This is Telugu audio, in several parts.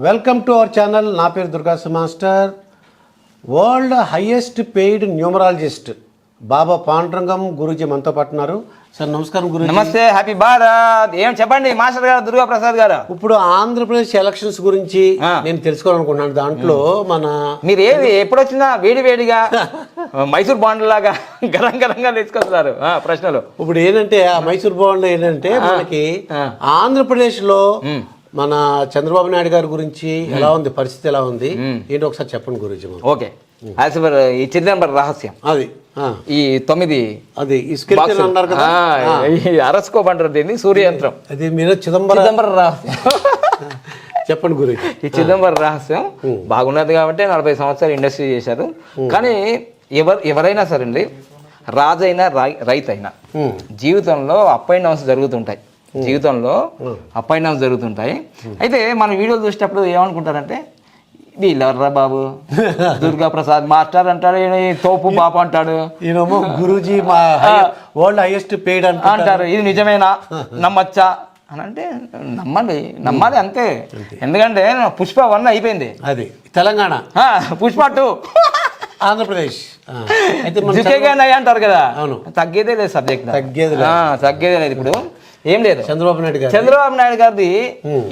Welcome to our channel. నా పేరు Durgasu master. World highest paid numerologist Baba Pandurangam Guruji మనతో పాటు ఉన్నారు. సార్ నమస్కారం గురూజీ. నమస్తే, హ్యాపీ భారత్. ఏం చెప్పండి మాస్టర్ గారు, దుర్గా ప్రసాద్ గారు. ఇప్పుడు ఆంధ్రప్రదేశ్ ఎలక్షన్స్ గురించి నేను తెలుసుకోవాలనుకుంటున్నాను. దాంట్లో మీరు ఎప్పుడు వచ్చినా వేడిగా మైసూర్ బాండ్ లాగా గరంగా తీసుకొస్తున్నారు ప్రశ్నలు. ఇప్పుడు ఏంటంటే ఆ మైసూర్ బాండ్ ఏంటంటే మనకి ఆంధ్రప్రదేశ్ లో మన చంద్రబాబు నాయుడు గారి గురించి ఎలా ఉంది, పరిస్థితి ఎలా ఉంది ఏంటి ఒకసారి చెప్పండి గురూజీ. ఓకే, ఈ చిదంబరం రహస్యం అది ఈ 9 అది అన్నారు కదా, అరసుకోబంటారు దీన్ని, సూర్యయంత్రం. అది మీరు చిదంబరం రహస్యం చెప్పండి గురూజీ. ఈ చిదంబరం రహస్యం బాగున్నది కాబట్టి 40 సంవత్సరాలు ఇండస్ట్రీ చేశారు. కానీ ఎవరైనా సరే అండి, రాజైనా రైతు అయినా జీవితంలో అప్ అండ్ డౌన్స్ జరుగుతుంటాయి. అయితే మన వీడియోలు చూసేటప్పుడు ఏమనుకుంటారంటే వీళ్ళెవర్రా బాబు, దుర్గా ప్రసాద్ మాస్టర్ అంటాడు, తోపు బాపు అంటాడు, ఈయనేమో గురూజీ మా వరల్డ్ హైయెస్ట్ పెయిడ్ అంటారు. ఇది నిజమేనా, నమ్మచ్చా అని అంటే నమ్మాలి అంతే. ఎందుకంటే పుష్ప 1 అయిపోయింది, అది తెలంగాణ. పుష్ప 2 ఆంధ్రప్రదేశ్ అంటారు కదా. తగ్గేదే లేదు సబ్జెక్ట్, తగ్గేదే లేదు. ఇప్పుడు ఏం లేదు, చంద్రబాబు నాయుడు గారిది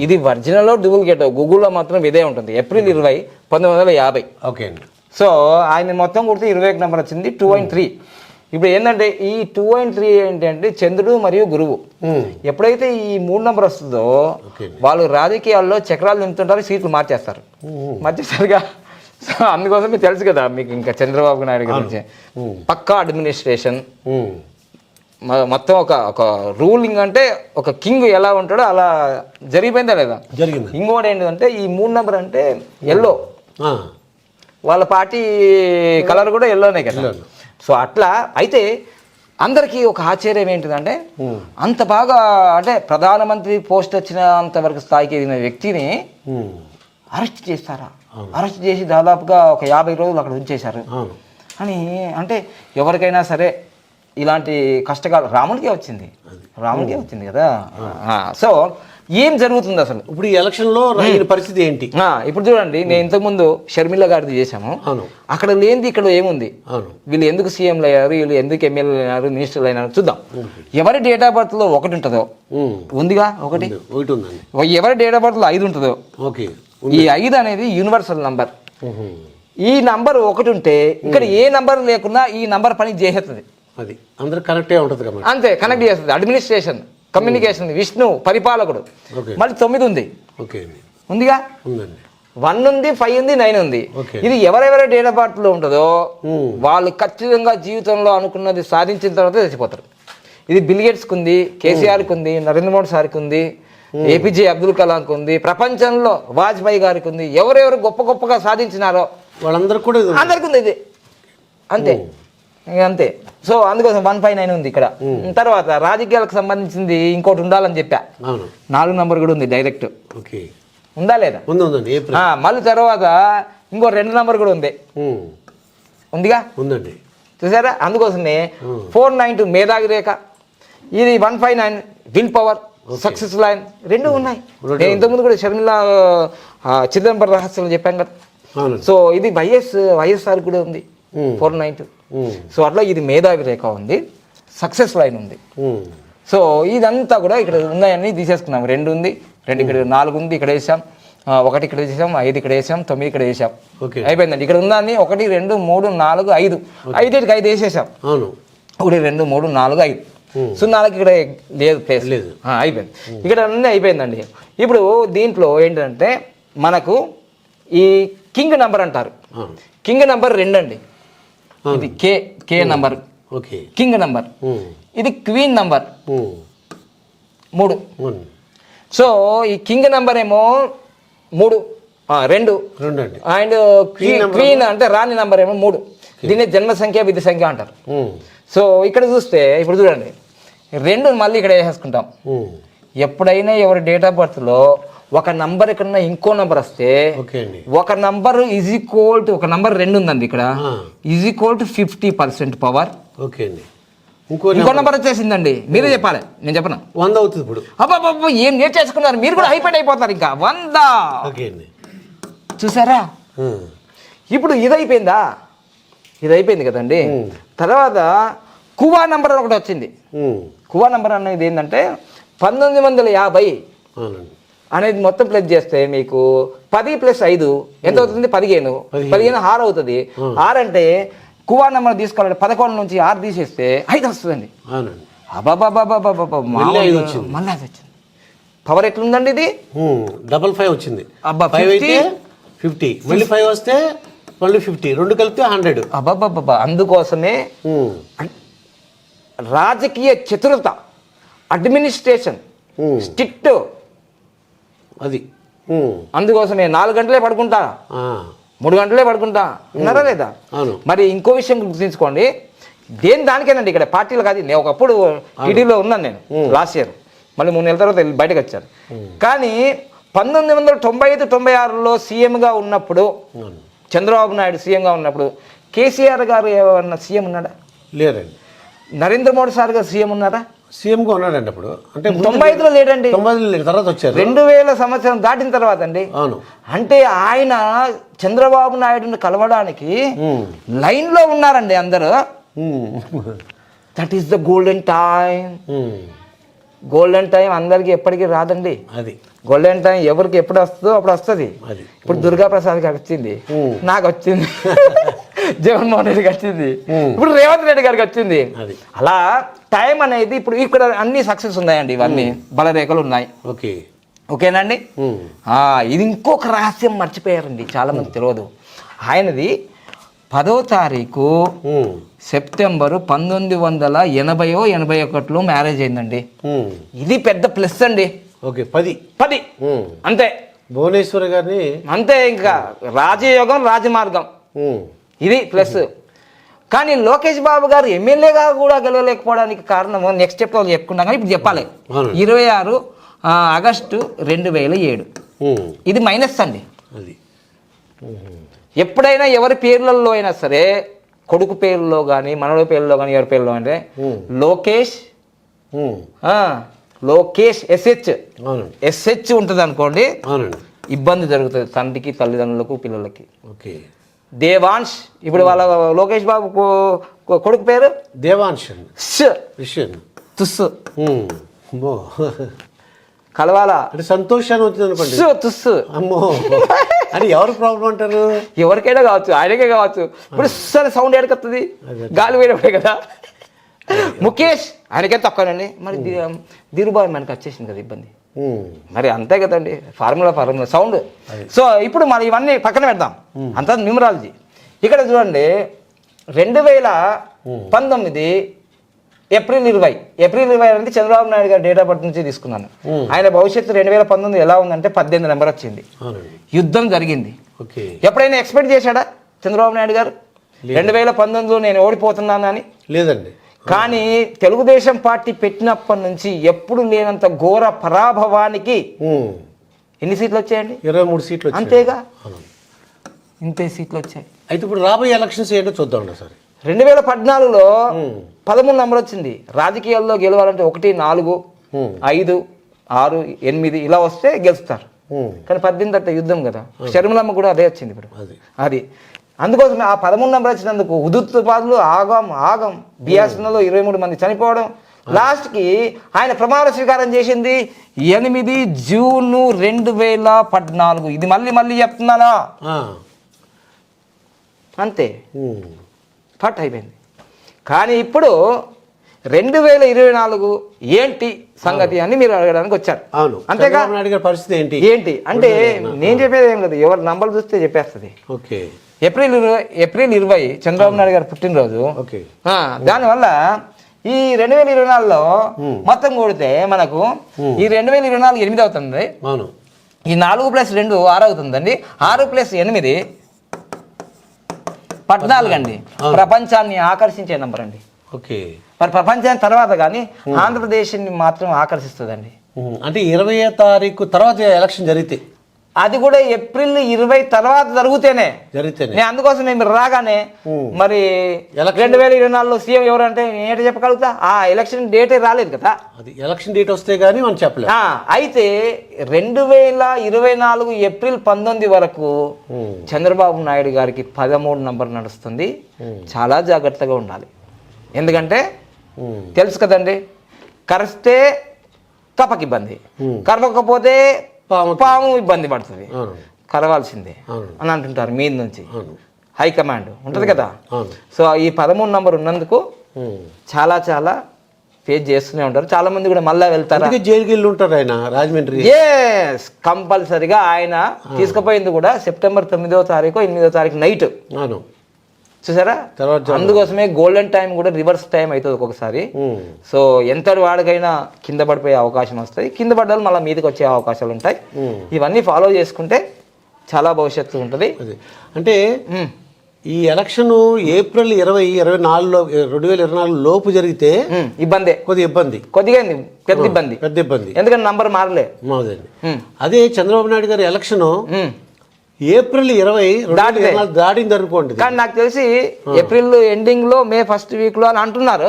ఇది ఒరిజినల్ డూప్లికేట్. గూగుల్లో మాత్రం ఇదే ఉంటుంది. ఏప్రిల్ 20, 1950. ఓకే అండి. సో ఆయన మొత్తం కొడితే 21 నెంబర్ వచ్చింది, 2.3. ఇప్పుడు ఏంటంటే ఈ 2.3 ఏంటంటే చంద్రుడు మరియు గురువు. ఎప్పుడైతే ఈ 3 నెంబర్ వస్తుందో వాళ్ళు రాజకీయాల్లో చక్రాలు నింపుతుంటారు, సీట్లు మార్చేస్తారుగా. సో అందుకోసం మీకు తెలుసు కదా, మీకు ఇంకా చంద్రబాబు నాయుడు గురించి పక్కా అడ్మినిస్ట్రేషన్ మొత్తం ఒక రూలింగ్, అంటే ఒక కింగ్ ఎలా ఉంటాడో అలా జరిగిపోయిందా లేదా. జరిగింది. ఇంకోటి ఏంటంటే ఈ 3 నెంబర్ అంటే ఎల్లో, వాళ్ళ పార్టీ కలర్ కూడా ఎల్లోనే కదా. సో అట్లా అయితే అందరికీ ఒక ఆశ్చర్యం ఏంటిదంటే, అంత బాగా అంటే ప్రధానమంత్రి పోస్ట్ వచ్చినంత వరకు స్థాయికి ఎదిగిన వ్యక్తిని అరెస్ట్ చేస్తారా, అరెస్ట్ చేసి దాదాపుగా ఒక 50 రోజులు అక్కడ ఉంచేశారు అని అంటే ఎవరికైనా సరే ఇలాంటి కష్టకాలు రాముడికే వచ్చింది కదా. సో ఏం జరుగుతుంది అసలు ఇప్పుడు ఈ ఎలక్షన్ లో పరిస్థితి ఏంటి? ఇప్పుడు చూడండి, నేను ఇంతకుముందు షర్మిల గారిది చేశాము. అక్కడ లేనిది ఇక్కడ ఏముంది, వీళ్ళు ఎందుకు సీఎంలు అయ్యారు, వీళ్ళు ఎందుకు ఎమ్మెల్యేలు అయినారు, మినిస్టర్లు అయినారు చూద్దాం. ఎవరి డేట్ ఆఫ్ బర్త్ లో 1 ఉంటుందో, ఉందిగా 1, ఎవరి డేట్ ఆఫ్ బర్త్ లో 5 ఉంటుందో, ఈ 5 అనేది యూనివర్సల్ నంబర్. ఈ నంబర్ 1 ఉంటే ఇక్కడ ఏ నంబర్ లేకున్నా ఈ నంబర్ పని చేసేస్తుంది. అది అందరూ కనెక్ట్ అయి ఉంటుంది కదా, అంతే కనెక్ట్ చేస్తుంది. అడ్మినిస్ట్రేషన్, కమ్యూనికేషన్, విష్ణు పరిపాలకుడు. మళ్ళీ 9 ఉంది, ఉందిగా, 1 ఉంది, 5 ఉంది, 9 ఉంది. ఇది ఎవరెవరి డేట్ ఆఫ్ బర్త్ లో ఉంటుందో వాళ్ళు ఖచ్చితంగా జీవితంలో అనుకున్నది సాధించిన తర్వాత చచ్చిపోతారు. ఇది బిల్ గేట్స్కి ఉంది, కేసీఆర్కి ఉంది, నరేంద్ర మోడీ సార్కి ఉంది, ఏపీజే అబ్దుల్ కలాంకి ఉంది, ప్రపంచంలో వాజ్పేయి గారికి ఉంది. ఎవరెవరు గొప్పగా సాధించినారో వాళ్ళందరూ కూడా అందరికి ఉంది ఇది, అంతే. సో అందుకోసం 159 ఉంది ఇక్కడ. తర్వాత రాజకీయాలకు సంబంధించింది ఇంకోటి ఉండాలని చెప్పా, 4 నెంబర్ కూడా ఉంది డైరెక్ట్, ఉందా లేదా? మళ్ళీ తర్వాత ఇంకో 2 నెంబర్ కూడా ఉందిగా, ఉందండి, చూసారా. అందుకోసమే 492 మేధావి రేఖ, ఇది 159 విల్ పవర్, సక్సెస్ లైన్ 2 ఉన్నాయి. నేను ఇంతకుముందు కూడా షర్మిల చిదంబరం రహస్యాలు చెప్పాను కదా. సో ఇది వైఎస్ఆర్ కూడా ఉంది 492. సో అట్లా ఇది మేధావి రేఖ ఉంది, సక్సెస్ లైన్ ఉంది. సో ఇదంతా కూడా ఇక్కడ ఉన్నాయని తీసేసుకున్నాం. 2 ఉంది, 2 ఇక్కడ, 4 ఉంది, ఇక్కడ వేసాం, 1 ఇక్కడ వేసాం, 5 ఇక్కడ వేసాం, 9 ఇక్కడ వేసాం, అయిపోయిందండి. ఇక్కడ ఉందని 1, 2, 3, 4, 5, 5 వేసేసాం. 1, 2, 3, 4, 5, 0 ఇక్కడ లేదు, ప్లేస్ లేదు, అయిపోయింది. ఇక్కడ అన్నీ అయిపోయిందండి. ఇప్పుడు దీంట్లో ఏంటంటే మనకు ఈ కింగ్ నెంబర్ అంటారు. కింగ్ నెంబర్ 2 అండి. ఇది కే నంబర్, కింగ్ నంబర్. ఇది క్వీన్ నంబర్ 3. సో ఈ కింగ్ నంబర్ ఏమో 3, 2 అండ్ క్వీన్ అంటే రాణి నంబర్ ఏమో 3. దీన్ని జన్మ సంఖ్య, విధి సంఖ్య అంటారు. సో ఇక్కడ చూస్తే ఇప్పుడు చూడండి, 2 మళ్ళీ ఇక్కడ వేసేసుకుంటాం. ఎప్పుడైనా ఎవరి డేట్ ఆఫ్ బర్త్ లో ఒక నంబర్ కన్నా ఇంకో నంబర్ వస్తే, ఒక నంబర్ ఈజ్ ఈక్వల్ టు, ఒక నంబర్ 2 ఉందండి ఇక్కడ, ఈజ్ ఈక్వల్ టు 50% పవర్. ఇంకో నంబర్ వచ్చేసిందండి, మీరే చెప్పాలి, నేను చెప్పను. 100 అవుతుంది ఇప్పుడు. అబ్బా ఏం నేర్చేసుకున్నారు మీరు కూడా, హైపైట్ అయిపోతారు ఇంకా. 100 చూసారా ఇప్పుడు ఇది అయిపోయింది కదండి. తర్వాత కువా నంబర్ ఒకటి వచ్చింది. కువా నంబర్ అనేది ఏంటంటే 1950 అనేది మొత్తం ప్లస్ చేస్తే మీకు 10 + 5 ఎంత అవుతుంది? 15. 15 6 అవుతుంది. 6 అంటే కువా నెంబర్ తీసుకోవాలంటే 11 నుంచి 6 తీసేస్తే 5 వస్తుందండి. మళ్ళీ అది వచ్చింది. పవర్ ఎట్లుందండి ఇది? 5 వచ్చింది. 5 అయితే 50, మళ్ళీ 5 వస్తే మళ్ళీ 50, 2 కలిపితే 100. అందుకోసమే రాజకీయ చతురత, అడ్మినిస్ట్రేషన్ స్ట్రిక్ట్ అది. అందుకోసమే 4 గంటలే పడుకుంటా, 3 గంటలే పడుకుంటా ఉన్నారా లేదా? మరి ఇంకో విషయం గుర్తుంచుకోండి, దానికేనండి ఇక్కడ పార్టీలు కాదు. నేను ఒకప్పుడు టీడీలో ఉన్నాను నేను లాస్ట్ ఇయర్, మళ్ళీ 3 నెలల తర్వాత బయటకు వచ్చాను. కానీ 1995-96లో సీఎంగా ఉన్నప్పుడు, చంద్రబాబు నాయుడు సీఎంగా ఉన్నప్పుడు కేసీఆర్ గారు ఏమన్నా సీఎం ఉన్నాడా? లేరండి. నరేంద్ర మోడీ సార్ గారు సీఎం ఉన్నారా? సీఎంగా ఉన్నాడండి అప్పుడు. అంటే 95లో లేడండి, 95 తర్వాత వచ్చారు. 2000 సంవత్సరం దాటిన తర్వాత అండి. అవును. అంటే ఆయన చంద్రబాబు నాయుడుని కలవడానికి లైన్లో ఉన్నారండి అందరూ. That is the golden time. Golden time అందరికి ఎప్పటికీ రాదండి. అది గోల్డెన్ టైం ఎవరికి ఎప్పుడు వస్తుందో అప్పుడు వస్తుంది. ఇప్పుడు దుర్గా ప్రసాద్ గారికి వచ్చింది, నాకు వచ్చింది, జగన్మోహన్ రెడ్డికి వచ్చింది, ఇప్పుడు రేవంత్ రెడ్డి గారికి వచ్చింది. అలా టైం అనేది ఇప్పుడు ఇక్కడ అన్ని సక్సెస్ ఉన్నాయండి, ఇవన్నీ బలరేఖలు ఉన్నాయి. ఓకేనండి. ఇది ఇంకొక రహస్యం మర్చిపోయారండి, చాలా మంది తెలియదు. ఆయనది 10వ తారీఖు సెప్టెంబరు 1980-81లో మ్యారేజ్ అయిందండి. ఇది పెద్ద ప్లస్ అండి. 10 అంతే. భువనేశ్వర్ గారిని అంతే. ఇంకా రాజయోగం, రాజమార్గం, ఇది ప్లస్. కానీ లోకేష్ బాబు గారు ఎమ్మెల్యేగా కూడా గెలవలేకపోవడానికి కారణం నెక్స్ట్ స్టెప్ చెప్పుకున్నాం, కానీ ఇప్పుడు చెప్పాలి. 26 ఆగస్టు 2007 ఇది మైనస్ అండి. ఎప్పుడైనా ఎవరి పేర్లలో అయినా సరే, కొడుకు పేర్లలో కానీ మనవడి పేర్లలో కానీ ఎవరి పేర్లో అంటే లోకేష్ ఎస్హెచ్ ఉంటుంది అనుకోండి, ఇబ్బంది జరుగుతుంది తండ్రికి, తల్లిదండ్రులకు, పిల్లలకి. దేవాంశ్, ఇప్పుడు వాళ్ళ లోకేష్ బాబు కొడుకు పేరు దేవాంశ్, తుస్సు కలవాలా అంటే సంతోషాన్ని వచ్చింది అనుకోండి, తుస్సు. అమ్మో, అది ఎవరు ప్రాబ్లం అంటారు? ఎవరికైనా కావచ్చు, ఆయనకే కావచ్చు. ఇప్పుడు సరే సౌండ్ ఎడకొస్తుంది, గాలి వేయడమే కదా. ముఖేష్, ఆయనకే తక్కువనండి. మరి ధీరుబాయ్ మనకి వచ్చేసింది కదా ఇబ్బంది, మరి అంతే కదండి. Formula sound. సో ఇప్పుడు మనం ఇవన్నీ పక్కన పెడదాం, అంతా న్యూమరాలజీ. ఇక్కడ చూడండి, 2019 ఏప్రిల్ 20 అంటే చంద్రబాబు నాయుడు గారు డేట్ ఆఫ్ బర్త్ నుంచి తీసుకున్నాను. ఆయన భవిష్యత్తు 2019 ఎలా ఉందంటే 18 నెంబర్ వచ్చింది. యుద్ధం జరిగింది. ఎప్పుడైనా ఎక్స్పెక్ట్ చేశాడా చంద్రబాబు నాయుడు గారు 2019లో నేను ఓడిపోతున్నాను అని? లేదండి. కానీ తెలుగుదేశం పార్టీ పెట్టినప్పటి నుంచి ఎప్పుడు లేనంత ఘోర పరాభవానికి ఎన్ని సీట్లు వచ్చాయండి? 23 సీట్లు. అంతేగా, ఇంతే సీట్లు వచ్చాయి. అయితే ఇప్పుడు రాబోయే ఎలక్షన్స్ ఏంటో చూద్దాం సార్. 2014లో 13 నెంబర్ వచ్చింది. రాజకీయాల్లో గెలవాలంటే 1, 4, 5, 6, 8 ఇలా వస్తే గెలుస్తారు. కానీ 18 యుద్ధం కదా. షర్మిలమ్మ కూడా అదే వచ్చింది ఇప్పుడు. అది అందుకోసమే ఆ 13 నెంబర్ వచ్చినందుకు హుదూద్బాద్లు ఆగం బియాస్లో 23 మంది చనిపోవడం. లాస్ట్కి ఆయన ప్రమాణ స్వీకారం చేసింది 8 జూన్ 2014. ఇది మళ్ళీ చెప్తున్నానా? అంతే, పట్ అయిపోయింది. కానీ ఇప్పుడు 2024 ఏంటి సంగతి అని మీరు అడగడానికి వచ్చారు. అంతేగా? పరిస్థితి ఏంటి అంటే నేను చెప్పేది ఏం లేదు, ఎవరు నంబర్లు చూస్తే చెప్పేస్తుంది. ఏప్రిల్ 20 చంద్రబాబు నాయుడు గారు పుట్టినరోజు. దానివల్ల ఈ 2024లో మొత్తం కొడితే మనకు ఈ 2024 8 అవుతుంది. ఈ 4 + 2 6 అవుతుందండి. 6 + 8 14 అండి. ప్రపంచాన్ని ఆకర్షించే నంబర్ అండి. మరి ప్రపంచాన్ని తర్వాత కానీ ఆంధ్రప్రదేశ్ని మాత్రం ఆకర్షిస్తుందండి. అంటే 20వ తారీఖు తర్వాత ఎలక్షన్ జరిగితే అది కూడా ఏప్రిల్ 20 తర్వాత జరిగితేనే. నేను అందుకోసం మేము రాగానే మరి 2024లో సీఎం ఎవరంటే ఏంటో చెప్పగలుగుతా, ఆ ఎలక్షన్ డేటే రాలేదు కదా, అది ఎలక్షన్ డేట్ వస్తే గానీ మనం చెప్పలేం. అయితే 2024 ఏప్రిల్ 19 వరకు చంద్రబాబు నాయుడు గారికి 13 నంబర్ నడుస్తుంది. చాలా జాగ్రత్తగా ఉండాలి. ఎందుకంటే తెలుసు కదండి, కరిస్తే కపకి ఇబ్బంది, కరవకపోతే పాము ఇబ్బంది పడుతుంది, కరవాల్సిందే అని అంటుంటారు మీద నుంచి హైకమాండ్ ఉంటుంది కదా. సో ఈ 13 నంబర్ ఉన్నందుకు చాలా చాలా ఫేస్ చేస్తూనే ఉంటారు. చాలా మంది కూడా మళ్ళా వెళ్తారు, జైలుకి వెళ్ళి ఉంటారు ఆయన రాజమండ్రి. కంపల్సరిగా ఆయన తీసుకుపోయింది కూడా సెప్టెంబర్ 9వ తారీఖు 8వ తారీఖు నైట్ చూసారా. అందుకోసమే గోల్డెన్ టైం కూడా రివర్స్ టైం అవుతుంది ఒక్కొక్కసారి. సో ఎంతటి వాడికైనా కింద పడిపోయే అవకాశం వస్తుంది, కింద పడ్డాలు మళ్ళీ మీదకి వచ్చే అవకాశాలు ఉంటాయి. ఇవన్నీ ఫాలో చేసుకుంటే చాలా భవిష్యత్తు ఉంటుంది. అంటే ఈ ఎలక్షన్ ఏప్రిల్ 2024లో 2024 లోపు జరిగితే ఇబ్బంది, కొద్దిగా పెద్ద ఇబ్బంది, ఎందుకంటే నంబర్ మారలే. అదే చంద్రబాబు నాయుడు గారి ఎలక్షన్ ఏప్రిల్ 20 దాటింది అనుకోండి. కానీ నాకు తెలిసి ఏప్రిల్ ఎండింగ్ లో మే ఫస్ట్ వీక్ లో అని అంటున్నారు.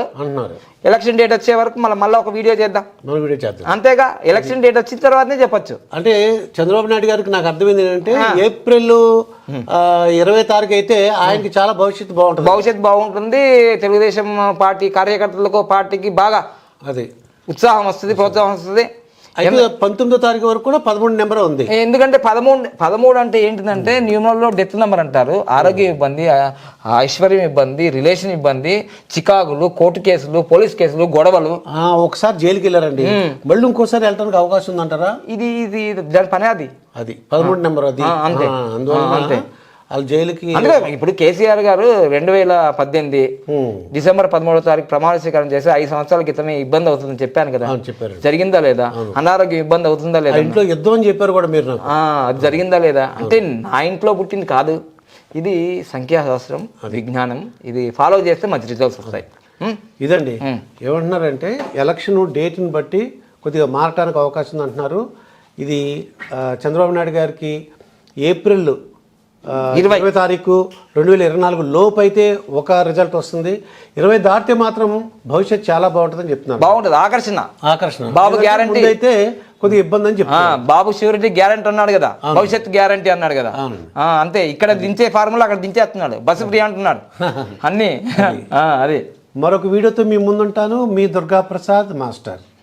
ఎలక్షన్ డేట్ వచ్చే వరకు మళ్ళీ ఒక వీడియో చేద్దాం, అంతేగా. ఎలక్షన్ డేట్ వచ్చిన తర్వాతనే చెప్పొచ్చు. అంటే చంద్రబాబు నాయుడు గారికి నాకు అర్థమైంది ఏంటంటే ఏప్రిల్ 20 తారీఖు అయితే ఆయనకి చాలా భవిష్యత్తు బాగుంటుంది. తెలుగుదేశం పార్టీ కార్యకర్తలకు, పార్టీకి బాగా అది ఉత్సాహం వస్తుంది, ప్రోత్సాహం వస్తుంది. 19వ తారీఖు వరకు కూడా 13 నెంబర్ ఉంది. ఎందుకంటే 13 అంటే ఏంటిదంటే న్యూమరల్ లో డెత్ నెంబర్ అంటారు. ఆరోగ్యం ఇబ్బంది, ఐశ్వర్యం ఇబ్బంది, రిలేషన్ ఇబ్బంది, చికాకులు, కోర్టు కేసులు, పోలీస్ కేసులు, గొడవలు. ఒకసారి జైలుకి వెళ్ళారండి, మళ్ళీ ఇంకోసారి వెళ్ళడానికి అవకాశం ఉందంటారా? ఇది దాని పనే అది 13 నెంబర్ అది. అంతే, అందువల్ల వాళ్ళు జైలుకి. ఇప్పుడు కేసీఆర్ గారు 2018 డిసెంబర్ 13వ తారీఖు ప్రమాణ స్వీకారం చేసి 5 సంవత్సరాల క్రితమే ఇబ్బంది అవుతుందని చెప్పాను కదా, జరిగిందా లేదా? అనారోగ్యం ఇబ్బంది అవుతుందా లేదా? ఇంట్లో యుద్ధం అని చెప్పారు కూడా మీరు. అది జరిగిందా లేదా అంటే నా ఇంట్లో పుట్టింది కాదు, ఇది సంఖ్యాశాస్త్రం, విజ్ఞానం. ఇది ఫాలో చేస్తే మంచి రిజల్ట్స్ వస్తాయి. ఇదండి ఏమంటున్నారంటే ఎలక్షన్ డేట్ని బట్టి కొద్దిగా మారటానికి అవకాశం ఉంది అంటున్నారు. ఇది చంద్రబాబు నాయుడు గారికి ఏప్రిల్ 20 తారీఖు 2024 లోపు అయితే ఒక రిజల్ట్ వస్తుంది. 20 దాటితే మాత్రం భవిష్యత్తు చాలా బాగుంటుందని చెప్తున్నారు. బాగుంటుంది, ఆకర్షణ. బాబు గ్యారంటీ అయితే కొద్దిగా ఇబ్బంది అని చెప్తున్నారు. బాబు ష్యూరిటీ గ్యారంటీ అన్నాడు కదా, భవిష్యత్తు గ్యారంటీ అన్నాడు కదా. అంతే, ఇక్కడ దించే ఫార్ములా అక్కడ దించేస్తున్నాడు, బస్సు ఫ్రీ అంటున్నాడు అన్ని. అది మరొక వీడియోతో మీ ముందుంటాను. మీ దుర్గా ప్రసాద్ మాస్టర్.